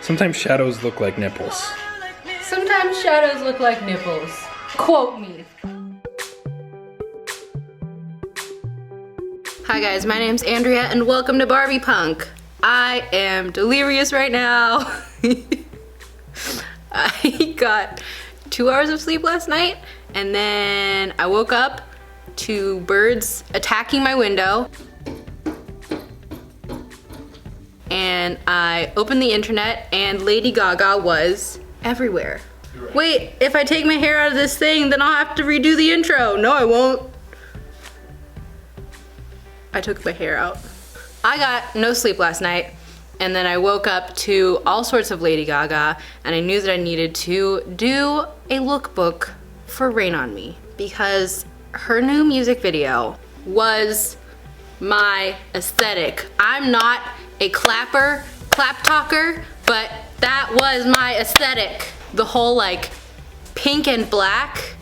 Sometimes shadows look like nipples. Sometimes shadows look like nipples. Quote me. Hi guys, my name's Andrea and welcome to BarbiePunk. I am delirious right now. I got 2 hours of sleep last night and then I woke up to birds attacking my window. And I opened the internet and Lady Gaga was everywhere. Right. Wait, if I take my hair out of this thing, then I'll have to redo the intro. No, I won't. I took my hair out. I got no sleep last night, and then I woke up to all sorts of Lady Gaga, and I knew that I needed to do a lookbook for Rain on Me, because her new music video was my aesthetic. I'm not a clap talker, but that was my aesthetic. The whole like pink and black,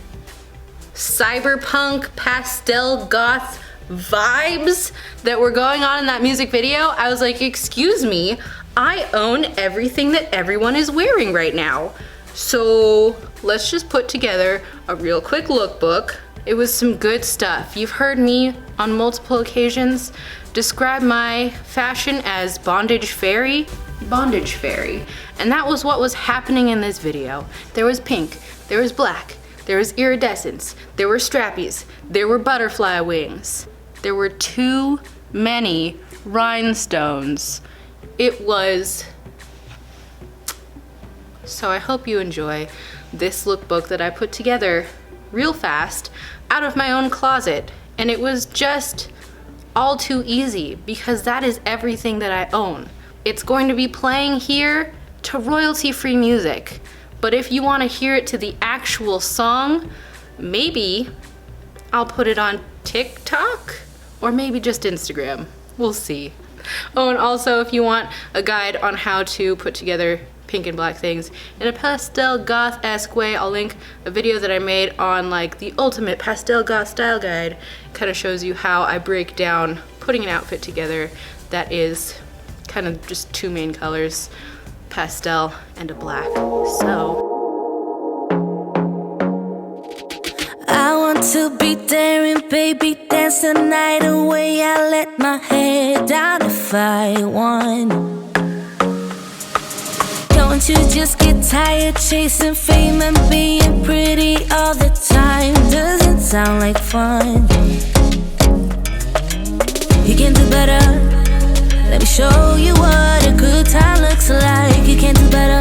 cyberpunk, pastel, goth vibes that were going on in that music video, I was like, excuse me, I own everything that everyone is wearing right now. So let's just put together a real quick lookbook. It was some good stuff. You've heard me on multiple occasions describe my fashion as bondage fairy, and that was what was happening in this video. There was pink, there was black, there was iridescence, there were strappies, there were butterfly wings, there were too many rhinestones. It was... So I hope you enjoy this lookbook that I put together real fast out of my own closet, and it was just all too easy because that is everything that I own. It's going to be playing here to royalty-free music, but if you want to hear it to the actual song, maybe I'll put it on TikTok or maybe just Instagram. We'll see. Oh, and also if you want a guide on how to put together pink and black things in a pastel goth-esque way, I'll link a video that I made on like the ultimate pastel goth style guide. Kind of shows you how I break down putting an outfit together that is kind of just 2 main colors, pastel and a black. So I want to be daring, baby, dance the night away. I let my head down if I want. Don't you just get tired chasing fame and being pretty all the time? Doesn't sound like fun. You can do better. Let me show you what a good time looks like. You can do better,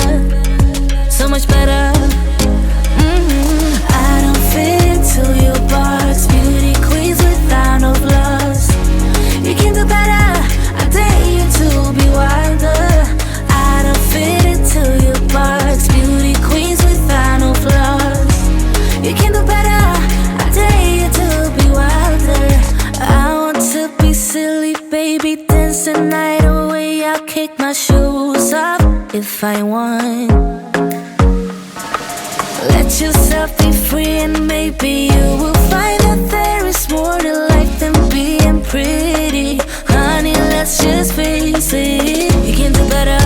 so much better. I don't fit into your box. Beauty queens without no flaws. You can do better. I dare you to be wilder. I don't fit into your box. Beauty queens without no flaws. You can do better. I dare you to be wilder. I want to be silly, baby, dance the night away. I'll kick my shoes off if I want. Let yourself be free and maybe you will find that there is more to life than being pretty. Honey, let's just face it. You can do better.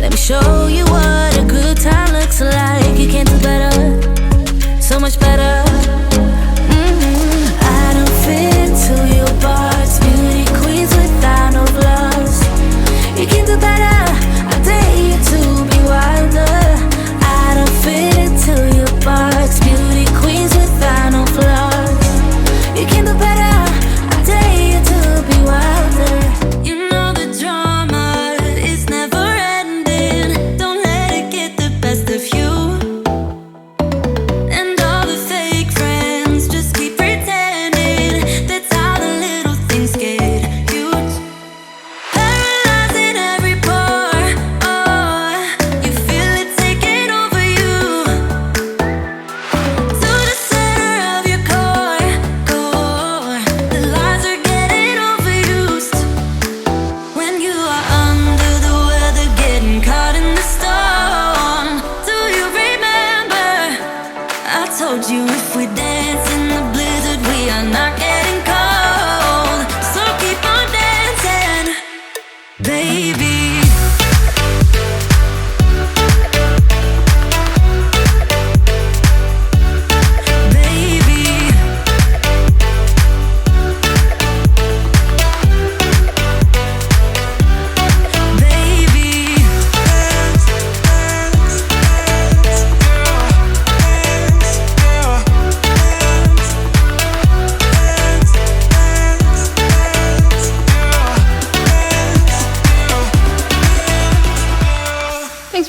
Let me show you what a good time looks like. You can do better, so much better. I don't fit into your box. Beauty queens without no flaws. You can do better. I dare you to be wilder. I don't fit into your box. Beauty queens without no flaws. You can do better. I dare you to be wilder. You know the drum.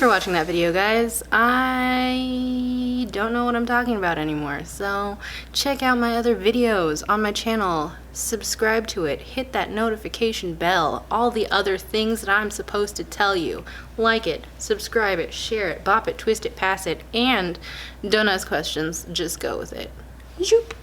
for watching that video, guys. I don't know what I'm talking about anymore, so check out my other videos on my channel. Subscribe to it, hit that notification bell, all the other things that I'm supposed to tell you. Like it, subscribe it, share it, bop it, twist it, pass it, and don't ask questions, just go with it. Zoop.